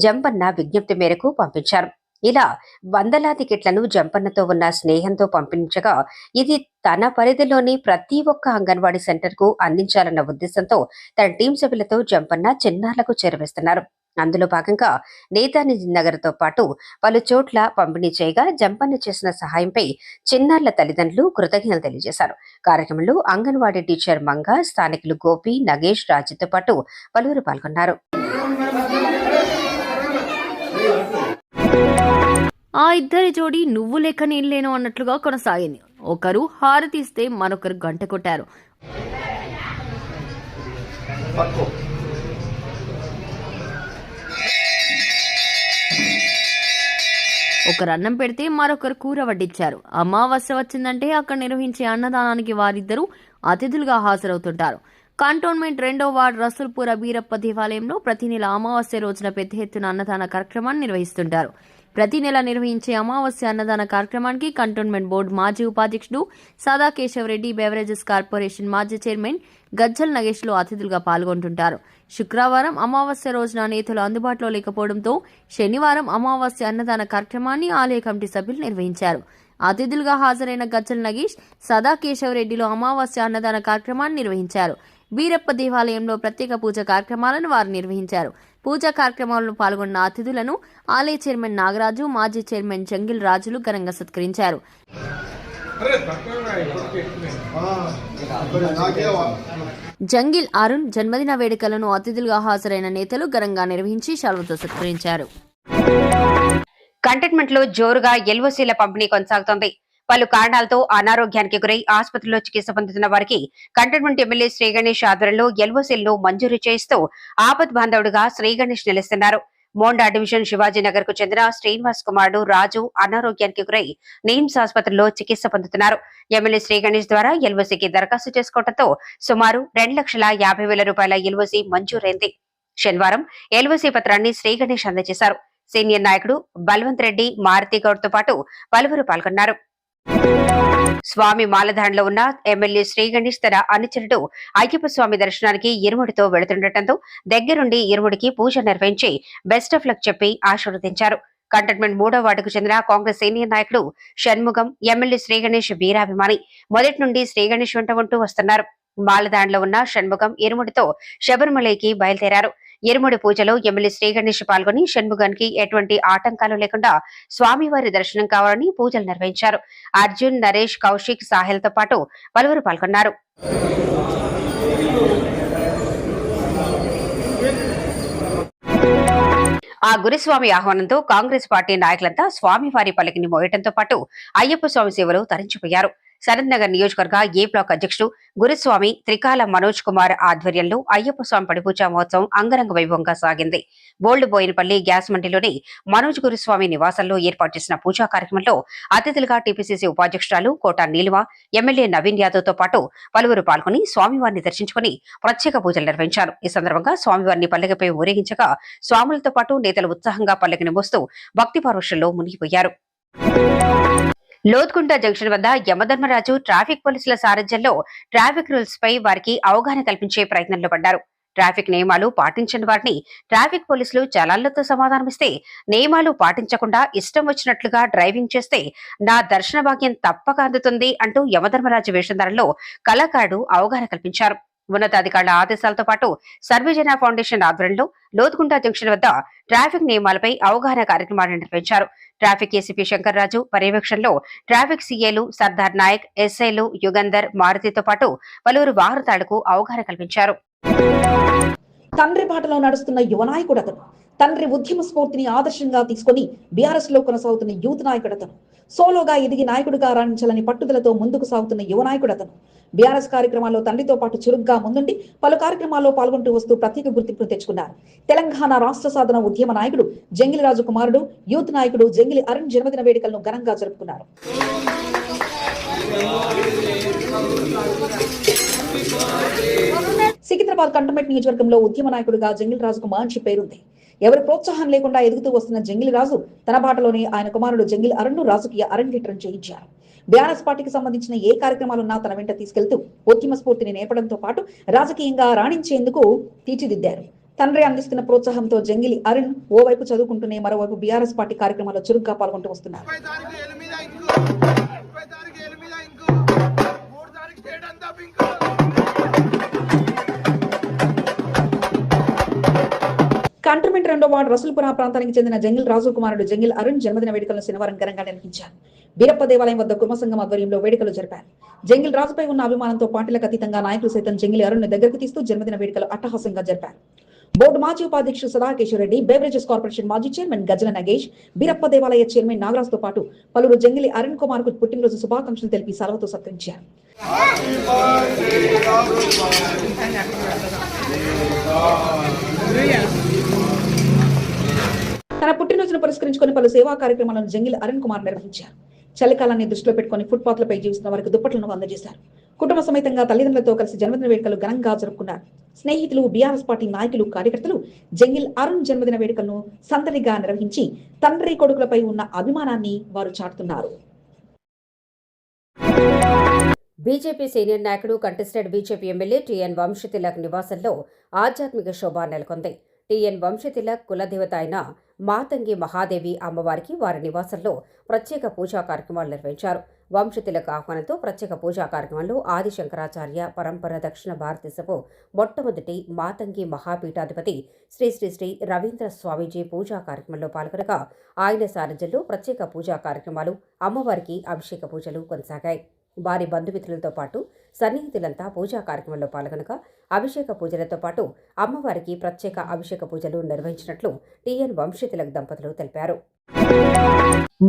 జంపన్న విజ్ఞప్తి మేరకు పంపించారు. ఇలా వందలాది కిట్లను జంపన్నతో ఉన్న స్నేహంతో పంపించగా ఇది తన పరిధిలోని ప్రతి ఒక్క అంగన్వాడీ సెంటర్కు అందించాలన్న ఉద్దేశంతో తన టీం సభ్యులతో జంపన్న చిన్నారులకు చేరవేస్తున్నారు. అందులో భాగంగా నేతాజీ నగర్తో పాటు పలు చోట్ల పంపిణీ చేయగా జంపన్న చేసిన సహాయంపై చిన్నారుల తల్లిదండ్రులు కృతజ్ఞతలు తెలియజేశారు. కార్యక్రమంలో అంగన్వాడీ టీచర్ మంగ, స్థానికులు గోపి, నగేష్, రాజుతో పాటు పలువురు పాల్గొన్నారు. ఆ ఇద్దరి జోడి నువ్వు లేక నేను లేను అన్నట్లుగా కొనసాగింది. ఒకరు హారతిస్తే మరొకరు గంట కొట్టారు. ఒకరు అన్నం పెడితే మరొకరు కూర వడ్డించారు. అమావాస్య వచ్చిందంటే అక్కడ నిర్వహించే అన్నదానానికి వారిద్దరూ అతిథులుగా హాజరవుతుంటారు. కంటోన్మెంట్ 2వ వార్డు రసూల్పుర బీరప్ప దేవాలయంలో ప్రతి నెల అమావాస్య రోజున పెద్ద ఎత్తున అన్నదాన కార్యక్రమాన్ని నిర్వహిస్తుంటారు. ప్రతి నెల నిర్వహించే అమావాస్య అన్నదాన కార్యక్రమానికి కంటోన్మెంట్ బోర్డు మాజీ ఉపాధ్యక్షుడు సదా కేశవరెడ్డి, బెవరేజెస్ కార్పొరేషన్ మాజీ చైర్మన్ గజ్జల్ నగేష్లు అతిథులుగా పాల్గొంటుంటారు. శుక్రవారం అమావాస్య రోజున నేతలు అందుబాటులో లేకపోవడంతో శనివారం అమావాస్య అన్నదాన కార్యక్రమాన్ని ఆలయ కమిటీ సభ్యులు నిర్వహించారు. అతిథులుగా హాజరైన గజ్జల్ నగేష్, సదా కేశవరెడ్డిలో అమావాస్య అన్నదాన కార్యక్రమాన్ని నిర్వహించారు. బీరప్ప దేవాలయంలో ప్రత్యేక పూజ కార్యక్రమాలను వారు నిర్వహించారు. పూజా కార్యక్రమాల్లో పాల్గొన్న అతిథులను ఆలయ చైర్మన్ నాగరాజు, మాజీ చైర్మన్ జంగిల్ రాజులు ఘనంగా సత్కరించారు. జంగిల్ అరుణ్ జన్మదిన వేడుకలను అతిథులుగా హాజరైన నేతలు ఘనంగా నిర్వహించి శాలువతో సత్కరించారు. కంటైన్మెంట్ లో జోరుగా ఎల్ఓసీల పంపిణీ కొనసాగుతోంది. పలు కారణాలతో అనారోగ్యానికి గురై ఆసుపత్రిలో చికిత్స పొందుతున్న వారికి కంటైన్మెంట్ ఎమ్మెల్యే శ్రీ గణేష్ ఆధ్వర్యంలో ఎల్ఓసీలను మంజూరు చేయిస్తూ ఆపద్ బాంధవుడుగా శ్రీ గణేష్ నిలుస్తున్నారు. మోండా డివిజన్ శివాజీనగర్ కు చెందిన శ్రీనివాస్ కుమారుడు రాజు అనారోగ్యానికి గురై నిమ్స్ ఆసుపత్రిలో చికిత్స పొందుతున్నారు. ఎమ్మెల్యే శ్రీ గణేష్ ద్వారా ఎల్ఓసీకి దరఖాస్తు చేసుకోవడంతో సుమారు 2,50,000 రూపాయల ఎల్ఓసీ మంజూరైంది. శనివారం ఎల్ఓసీ పత్రాన్ని శ్రీ గణేష్ అందజేశారు. సీనియర్ నాయకుడు బల్వంత్ రెడ్డి, మారుతి గౌడ్ తో పాటు పలువురు పాల్గొన్నారు. స్వామి మాలధారణలో ఉన్న ఎమ్మెల్యే శ్రీ గణేష్ తన అనుచరుడు అయ్యప్ప స్వామి దర్శనానికి ఇరుముడితో వెళుతుండటంతో దగ్గరుండి ఇరుముడికి పూజ నిర్వహించి బెస్ట్ ఆఫ్ లక్ చెప్పి ఆశీర్వదించారు. కంటైన్మెంట్ 3వ వార్డుకు చెందిన కాంగ్రెస్ సీనియర్ నాయకుడు షణ్ముగం ఎమ్మెల్యే శ్రీ గణేష్ వీరాభిమాని. మొదటి నుండి శ్రీ గణేష్ వెంట ఉంటూ వస్తున్నారు. మాలధారణలో ఉన్న షణ్ముగం ఇరుముడితో శబరిమలైకి బయలుదేరారు. ఇరుముడి పూజలో ఎమ్మెల్యే శ్రీ గణేష్ పాల్గొని షణ్ముగానికి ఎటువంటి ఆటంకాలు లేకుండా స్వామివారి దర్శనం కావాలని పూజలు నిర్వహించారు. అర్జున్, నరేష్, కౌశిక్, సాహెల్ తో పాటు పలువురు పాల్గొన్నారు. ఆ గురుస్వామి ఆహ్వానంతో కాంగ్రెస్ పార్టీ నాయకులంతా స్వామివారి పల్లకిని మోయటంతో పాటు అయ్యప్ప స్వామి సేవలు తరించిపోయారు. సనత్ నగర్ నియోజకవర్గ ఏ బ్లాక్ అధ్యక్షుడు గురుస్వామి త్రికాల మనోజ్ కుమార్ ఆధ్వర్యంలో అయ్యప్ప స్వామి పడిపూజా మహోత్సవం అంగరంగ వైభవంగా సాగింది. బోల్డ్ బోయినపల్లి గ్యాస్ మండిలోని మనోజ్ గురుస్వామి నివాసంలో ఏర్పాటు చేసిన పూజా కార్యక్రమంలో అతిథులుగా టీపీసీసీ ఉపాధ్యక్షురాలు కోట నీలిమ, ఎమ్మెల్యే నవీన్ యాదవ్ తో పాటు పలువురు పాల్గొని స్వామివారిని దర్శించుకుని ప్రత్యేక పూజలు నిర్వహించారు. ఈ సందర్భంగా స్వామివారిని పల్లకిపై ఊరేగించగా స్వాములతో పాటు నేతలు ఉత్సాహంగా పల్లకిని మోస్తూ భక్తి పార్వశంలో మునిగిపోయారు. లోత్కుంట జంక్షన్ వద్ద యమధర్మరాజు ట్రాఫిక్ పోలీసుల సారథ్యంలో ట్రాఫిక్ రూల్స్ పై వారికి అవగాహన కల్పించే ప్రయత్నంలో పడ్డారు. ట్రాఫిక్ నియమాలు పాటించని వారిని ట్రాఫిక్ పోలీసులు చలాన్లతో సమాధానమిస్తే, నియమాలు పాటించకుండా ఇష్టం వచ్చినట్లుగా డ్రైవింగ్ చేస్తే నా దర్శన భాగ్యం తప్పక అందుతుంది అంటూ యమధర్మరాజు వేషధారంలో కళాకారుడు అవగాహన కల్పించారు. ఉన్నతాధికారుల ఆదేశాలతో పాటు సర్వేజన ఫౌండేషన్ ఆధ్వర్యంలో లోతుకుంట జంక్షన్ వద్ద ట్రాఫిక్ నియమాలపై అవగాహన కార్యక్రమాన్ని నిర్వహించారు. ట్రాఫిక్ ఏసీపీ శంకర్రాజు పర్యవేక్షణలో ట్రాఫిక్ సీఏలు సర్దార్ నాయక్, ఎస్ఐలు యుగంధర్, మారుతితో పాటు పలువురు వాహనదారులకు అవగాహన కల్పించారు. తండ్రి బాటలో నడుస్తున్న యువ నాయకుడు అతను. తండ్రి ఉద్యమ స్ఫూర్తిని ఆదర్శంగా తీసుకుని బీఆర్ఎస్ లో కొనసాగుతున్న యూత్ నాయకుడు అతను. సోలోగా ఎదిగి నాయకుడిగా రాణించాలని పట్టుదలతో ముందుకు సాగుతున్న యువ నాయకుడు అతను. బీఆర్ఎస్ కార్యక్రమాల్లో తండ్రితో పాటు చురుగ్గా ముందుండి పలు కార్యక్రమాల్లో పాల్గొంటూ వస్తూ ప్రత్యేక గుర్తింపును తెచ్చుకున్నారు. తెలంగాణ రాష్ట్ర సాధన ఉద్యమ నాయకుడు జంగిలి రాజు కుమారుడు, యూత్ నాయకుడు జంగిలి అరుణ్ జన్మదిన వేడుకలను ఘనంగా జరుపుకున్నారు. సికింద్రాబాద్ కంటోన్మెంట్ నియోజకవర్గంలో ఉద్యమ నాయకుడిగా జంగిల్ రాజుకు మంచి పేరుంది. ఎవరి ప్రోత్సాహం లేకుండా ఎదుగుతూ వస్తున్న జంగిలి రాజు తన బాటలోనే ఆయన కుమారుడు జంగిల్ అరుణ్ను రాజకీయ అరంగేట్రం చేయించారు. బీఆర్ఎస్ పార్టీకి సంబంధించిన ఏ కార్యక్రమాలున్నా తన వెంట తీసుకెళ్తూ ఉద్యమ స్ఫూర్తిని నేపడంతో పాటు రాజకీయంగా రాణించేందుకు తీర్చిదిద్దారు. తండ్రి అందిస్తున్న ప్రోత్సాహంతో జంగిలి అరుణ్ ఓవైపు చదువుకుంటూనే మరోవైపు బీఆర్ఎస్ పార్టీ కార్యక్రమాల్లో చురుగ్గా పాల్గొంటూ వస్తున్నారు. కంటోన్మెంట్ 2వ వార్డు రసూల్పుర ప్రాంతానికి చెందిన జంగిల్ రాజు కుమారుడు జంగిల్ అరుణ్ జన్మదిన వేడుకలను శనివారం ఘనంగా నిర్వహించారు. బీరప్ప దేవాలయం వద్ద కుర్మ సంఘం ఆధ్వర్యంలో వేడుకలు జరిపారు. జంగిల్ రాజుపై ఉన్న అభిమానంతో పార్టీలకు అతీతంగా నాయకులు సైతం జంగిల్ అరుణ్ దగ్గరకు తీస్తూ జన్మదిన వేడుకలు అట్టహాసంగా జరిపారు. బోర్డు మాజీ ఉపాధ్యక్షుడు సదాకేశ్వర రెడ్డి, బేవరేజెస్ కార్పొరేషన్ మాజీ చైర్మన్ గజల నగేష్, బీరప్ప దేవాలయ చైర్మన్ నాగరాజ్ తో పాటు పలువురు జంగిలి అరుణ్ కుమార్ కు పుట్టినరోజు శుభాకాంక్షలు తెలిపి సెలవుతో సత్కరించారు. తన పుట్టినరోజును పురస్కరించుకుని పలు సేవా కార్యక్రమాలను జంగిల్ అరుణ్ కుమార్ నిర్వహించారు. చలికాలాన్ని దృష్టిలో పెట్టుకుని ఫుట్పాత్లపై జీవిస్తున్న వారికి దుప్పట్లను అందజేశారు. కుటుంబ సమేతంగా తల్లిదండ్రులతో కలిసి జన్మదిన వేడుకలు ఘనంగా జరుపుకున్నారు. స్నేహితులు, బీఆర్ఎస్ పార్టీ నాయకులు, కార్యకర్తలు జంగిల్ అరుణ్ జన్మదిన వేడుకలను సందడిగా నిర్వహించి తండ్రి కొడుకులపై ఉన్న అభిమానాన్ని వారు చాటుతున్నారు. బీజేపీ సీనియర్ నాయకుడు, contested BJP MLA TN Vamshatilak నివాసంలో ఆధ్యాత్మిక శోభ నెలకొంది. టీఎన్ వంశతిలక్ కులదేవత అయిన మాతంగి మహాదేవి అమ్మవారికి వారి నివాసంలో ప్రత్యేక పూజా కార్యక్రమాలు నిర్వహించారు. వంశతిలక్ ఆహ్వానంతో ప్రత్యేక పూజా కార్యక్రమంలో ఆది శంకరాచార్య పరంపర దక్షిణ భారతదేశపు మొట్టమొదటి మాతంగి మహాపీఠాధిపతి శ్రీ శ్రీ శ్రీ రవీంద్ర స్వామీజీ పూజా కార్యక్రమంలో పాల్గొనగా ఆయన సారథ్యంలో ప్రత్యేక పూజా కార్యక్రమాలు, అమ్మవారికి అభిషేక పూజలు కొనసాగాయి. వారి బంధుమిత్రులతో పాటు సన్నిహితులంతా పూజా కార్యక్రమంలో పాల్గొనగా అభిషేక పూజలతో పాటు అమ్మవారికి ప్రత్యేక అభిషేక పూజలు నిర్వహించినట్లు టీఎన్ వంశతిలక్ దంపతులు తెలిపారు.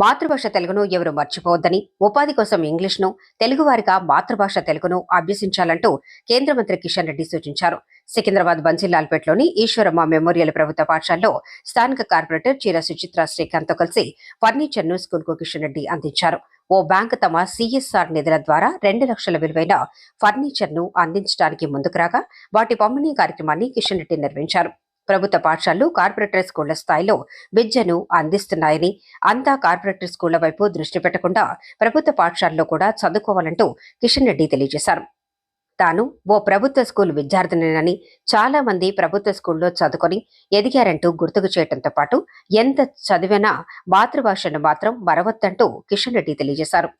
మాతృభాష తెలుగును ఎవరు మర్చిపోవద్దని, ఉపాధి కోసం ఇంగ్లీష్ను, తెలుగువారిగా మాతృభాష తెలుగును అభ్యసించాలంటూ కేంద్ర మంత్రి కిషన్ రెడ్డి సూచించారు. సికింద్రాబాద్ బంజిల్లాల్పేటలోని ఈశ్వరమ్మ మెమోరియల్ ప్రభుత్వ పాఠశాలలో స్థానిక కార్పొరేటర్ చీర సుచిత్ర శ్రీకాంత్తో కలిసి ఫర్నిచర్ను స్కూల్కు కిషన్ రెడ్డి అందించారు. ఓ బ్యాంకు తమ సిఎస్ఆర్ నిధుల ద్వారా 2 లక్షల విలువైన ఫర్నిచర్ను అందించడానికి ముందుకు రాగా వాటి పంపిణీ కార్యక్రమాన్ని కిషన్ రెడ్డి నిర్వహించారు. ప్రభుత్వ పాఠశాలలు కార్పొరేటర్ స్కూళ్ల స్థాయిలో విద్యను అందిస్తున్నాయని, అంతా కార్పొరేటర్ స్కూళ్ల వైపు దృష్టి పెట్టకుండా ప్రభుత్వ పాఠశాలలో కూడా చదువుకోవాలంటూ కిషన్ రెడ్డి తెలియజేశారు. తాను ఓ ప్రభుత్వ స్కూల్ విద్యార్థినేనని, చాలా మంది ప్రభుత్వ స్కూల్లో చదువుకొని ఎదిగారంటూ గుర్తుకు చేయడంతో పాటు ఎంత చదివినా మాతృభాషను మాత్రం మరవద్దంటూ కిషన్ రెడ్డి తెలియజేశారు.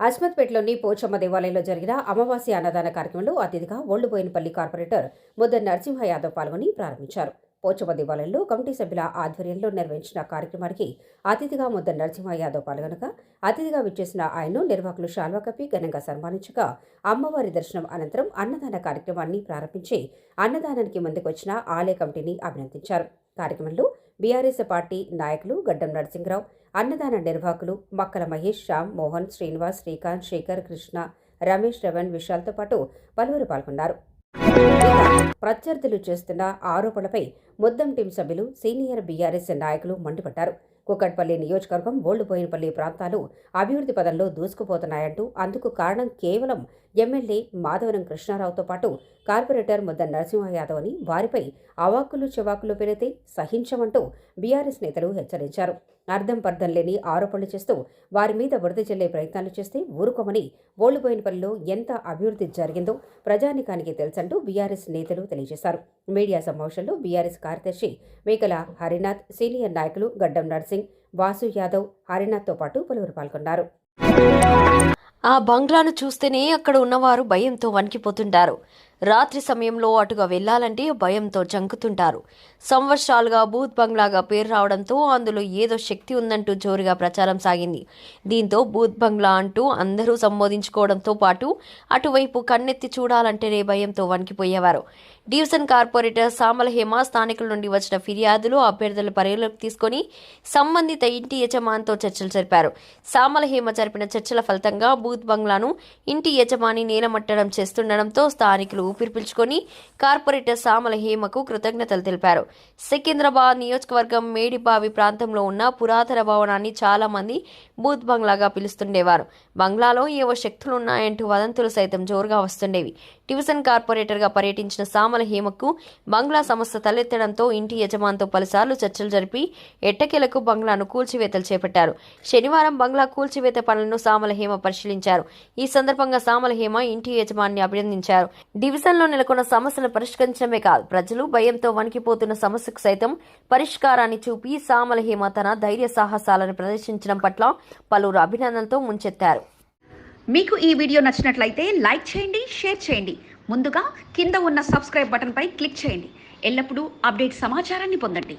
అస్మత్పేటలోని పోచమ్మ దేవాలయంలో జరిగిన అమావాస్య అన్నదాన కార్యక్రమంలో అతిథిగా ఓల్డ్బోయినపల్లి కార్పొరేటర్ ముద్ద నరసింహ యాదవ్ పాల్గొని ప్రారంభించారు. పోచమ్మ దేవాలయంలో కమిటీ సభ్యుల ఆధ్వర్యంలో నిర్వహించిన కార్యక్రమానికి అతిథిగా ముద్ద నరసింహ యాదవ్ పాల్గొనగా అతిథిగా విచ్చేసిన ఆయన్ను నిర్వాహకులు శాల్వా కప్పి ఘనంగా సన్మానించగా అమ్మవారి దర్శనం అనంతరం అన్నదాన కార్యక్రమాన్ని ప్రారంభించి అన్నదానానికి ముందుకొచ్చిన ఆలయ కమిటీని అభినందించారు. కార్యక్రమంలో బీఆర్ఎస్ పార్టీ నాయకులు గడ్డం నరసింహరావు, అన్నదాన నిర్వాహకులు మక్కల మహేష్, శ్యామ్, మోహన్, శ్రీనివాస్, శ్రీకాంత్, శేఖర్, కృష్ణ, రమేష్, రవణ్, విశాల్తో పాటు పలువురు పాల్గొన్నారు. ప్రత్యర్థులు చేస్తున్న ఆరోపణలపై ముద్దం టీం సభ్యులు, సీనియర్ బీఆర్ఎస్ నాయకులు మండిపడ్డారు. కుక్కట్పల్లి నియోజకవర్గం, ఓల్డ్బోయినపల్లి ప్రాంతాలు అభివృద్ధి పదంలో దూసుకుపోతున్నాయంటూ అందుకు కారణం కేవలం ఎమ్మెల్యే మాధవరం కృష్ణారావుతో పాటు కార్పొరేటర్ ముద్ద నరసింహ యాదవ్ అని, వారిపై అవాక్కులు చెవాకులు పెరిగితే సహించమంటూ బీఆర్ఎస్ నేతలు హెచ్చరించారు. అర్థం పర్థం లేని ఆరోపణలు చేస్తూ వారి మీద బురద జల్లే ప్రయత్నాలు చేస్తే ఊరుకోమని, ఓల్డ్బోయినపల్లిలో ఎంత అభివృద్ధి జరిగిందో ప్రజానికానికి తెలుసంటూ బీఆర్ఎస్ నేతలు తెలియజేశారు. మీడియా సమావేశంలో బీఆర్ఎస్ కార్యదర్శి మేకల హరినాథ్, సీనియర్ నాయకులు గడ్డం నర్సింగ్, వాసు యాదవ్, హరినాథ్తో పాటు పలువురు పాల్గొన్నారు. ఆ బంగ్లాను చూస్తేనే అక్కడ ఉన్నవారు భయంతో వణికిపోతుంటారు. రాత్రి సమయంలో అటుగా వెళ్లాలంటే భయంతో జంకుతుంటారు. సంవత్సరాలుగా బూత్ బంగ్లాగా పేరు రావడంతో అందులో ఏదో శక్తి ఉందంటూ జోరుగా ప్రచారం సాగింది. దీంతో బూత్ బంగ్లా అంటూ అందరూ సంబోధించుకోవడంతో పాటు అటువైపు కన్నెత్తి చూడాలంటేనే భయంతో వణికిపోయేవారు. డివిజన్ కార్పొరేటర్ సామల హేమ స్థానికుల నుండి వచ్చిన ఫిర్యాదులు, అభ్యర్థుల పరిగణలోకి తీసుకుని సంబంధిత ఇంటి యజమానితో చర్చలు జరిపారు. సామల హేమ జరిపిన చర్చల ఫలితంగా బూత్ బంగ్లాను ఇంటి యజమాని నేలమట్టడం చేస్తుండడంతో స్థానికులు ఊపిరి పీల్చుకొని కార్పొరేటర్ సామల హేమకు కృతజ్ఞతలు తెలిపారు. సికింద్రాబాద్ నియోజకవర్గం మేడిబావి ప్రాంతంలో ఉన్న పురాతన భవనాన్ని చాలా మంది బూత్ బంగ్లాగా పిలుస్తుండేవారు. బంగ్లాలో ఏవో శక్తులున్నాయంటూ వదంతులు సైతం జోరుగా వస్తుండేవి. డివిజన్ కార్పొరేటర్గా పర్యటించిన సామల సామల హేమకు బంగ్లా సమస్య తలెత్తడంతో ఇంటి యజమానితో పలుసార్లు చర్చలు జరిపి ఎట్టకేలకు బంగ్లాను కూల్చివేతలు చేపట్టారు. శనివారం బంగ్లా కూల్చివేత పనులను సామల హేమ పరిశీలించారు. ఈ సందర్భంగా సామల హేమ ఇంటి యజమానిని అభినందించారు. డివిజన్లో నెలకొన్న సమస్యను పరిష్కరించడమే కాదు, ప్రజలు భయంతో వణికిపోతున్న సమస్యకు సైతం పరిష్కారాన్ని చూపి సామల హేమ తన ధైర్య సాహసాలను ప్రదర్శించడం పట్ల పలువురు అభినందనతో ముంచెత్తారు. మీకు ఈ వీడియో నచ్చినట్లయితే లైక్ చేయండి, షేర్ చేయండి. ముందుగా కింద ఉన్న సబ్స్క్రైబ్ బటన్పై క్లిక్ చేయండి. ఎల్లప్పుడూ అప్డేట్ సమాచారాన్ని పొందండి.